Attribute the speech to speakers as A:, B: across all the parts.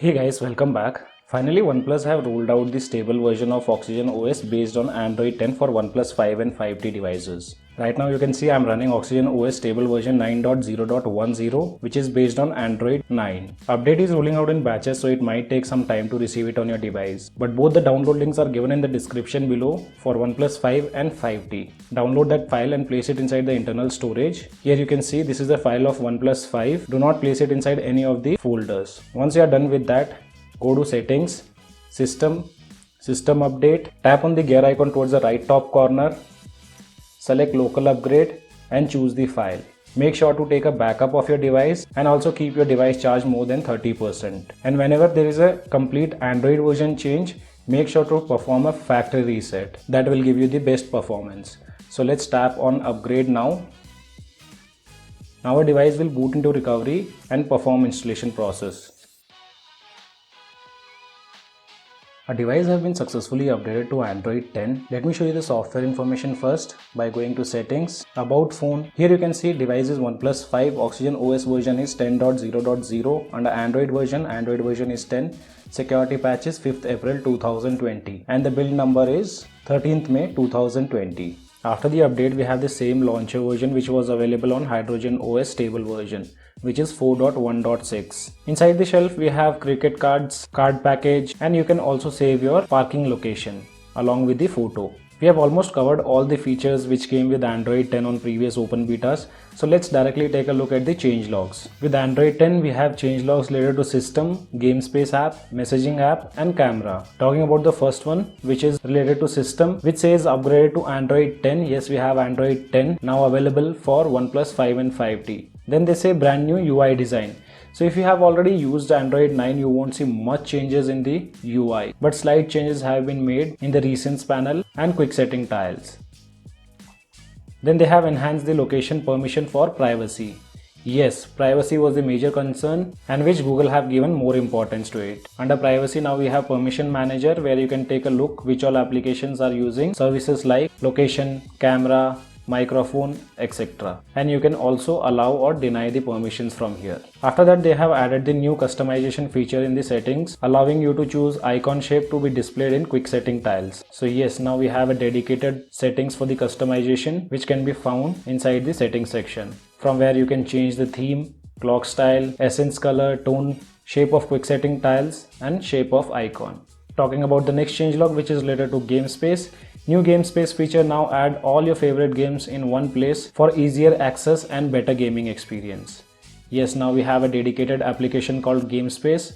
A: Hey guys, welcome back. Finally, OnePlus have rolled out the stable version of Oxygen OS based on Android 10 for OnePlus 5 and 5T devices. Right now you can see I'm running Oxygen OS stable version 9.0.10 which is based on Android 9. Update is rolling out in batches, so it might take some time to receive it on your device. But both the download links are given in the description below for OnePlus 5 and 5T. Download that file and place it inside the internal storage. Here you can see this is the file of OnePlus 5. Do not place it inside any of the folders. Once you are done with that, go to Settings, System Update, tap on the gear icon towards the right top corner, select Local Upgrade and choose the file. Make sure to take a backup of your device and also keep your device charged more than 30%. And whenever there is a complete Android version change, make sure to perform a factory reset. That will give you the best performance. So let's tap on Upgrade now. Now our device will boot into recovery and perform installation process. Our device has been successfully upgraded to Android 10. Let me show you the software information first by going to Settings, About Phone. Here you can see device is OnePlus 5, Oxygen OS version is 10.0.0. Under Android version is 10. Security patch is 5th April 2020 and the build number is 13th May 2020. After the update, we have the same launcher version which was available on Hydrogen OS stable version, which is 4.1.6. Inside the shelf, we have cricket cards, card package, and you can also save your parking location along with the photo. We have almost covered all the features which came with Android 10 on previous open betas. So let's directly take a look at the changelogs. With Android 10, we have changelogs related to System, GameSpace app, Messaging app and Camera. Talking about the first one, which is related to System, which says upgraded to Android 10. Yes, we have Android 10 now available for OnePlus 5 and 5T. Then they say brand new UI design. So if you have already used Android 9, you won't see much changes in the UI, but slight changes have been made in the Recents panel and Quick Setting tiles. Then they have enhanced the location permission for privacy. Yes, privacy was the major concern and which Google have given more importance to it. Under privacy, now we have permission manager where you can take a look which all applications are using services like location, camera, microphone, etc. And you can also allow or deny the permissions from here. After that, they have added the new customization feature in the settings, allowing you to choose icon shape to be displayed in quick setting tiles. So yes, now we have a dedicated settings for the customization which can be found inside the settings section, from where you can change the theme, clock style, essence color, tone, shape of quick setting tiles and shape of icon. Talking about the next changelog, which is related to GameSpace. New GameSpace feature now add all your favorite games in one place for easier access and better gaming experience. Yes, now we have a dedicated application called GameSpace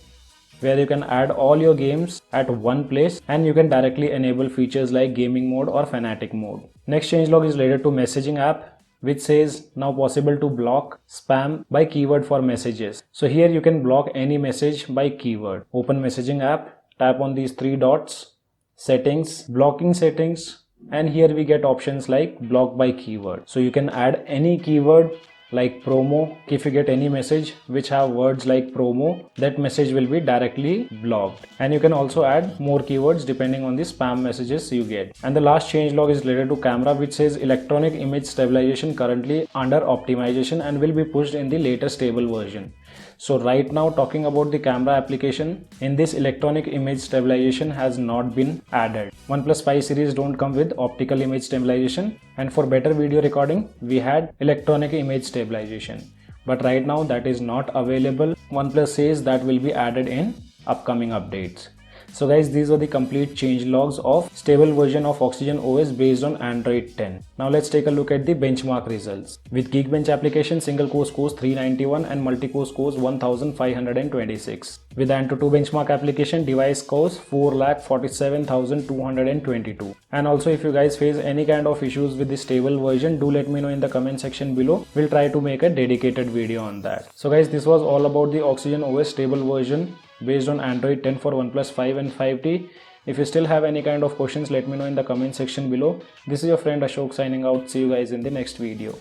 A: where you can add all your games at one place and you can directly enable features like gaming mode or fanatic mode. Next changelog is related to Messaging app, which says now possible to block spam by keyword for messages. So here you can block any message by keyword. Open Messaging app, tap on these three dots, Settings, Blocking Settings, and here we get options like block by keyword. So you can add any keyword like promo. If you get any message which have words like promo, that message will be directly blocked. And you can also add more keywords depending on the spam messages you get. And the last changelog is related to Camera, which says electronic image stabilization currently under optimization and will be pushed in the later stable version. So right now, talking about the camera application, in this electronic image stabilization has not been added. OnePlus 5 series don't come with optical image stabilization, and for better video recording we had electronic image stabilization, but right now that is not available. OnePlus says that will be added in upcoming updates. So guys, these are the complete changelogs of stable version of Oxygen OS based on Android 10. Now let's take a look at the benchmark results. With Geekbench application, single core scores 391 and multi-core scores 1526. With Antutu benchmark application, device scores 4,47,222. And also, if you guys face any kind of issues with the stable version, do let me know in the comment section below. We'll try to make a dedicated video on that. So guys, this was all about the Oxygen OS stable version based on Android 10 for OnePlus 5 and 5T. If you still have any kind of questions, let me know in the comment section below. This is your friend Ashok signing out. See you guys in the next video.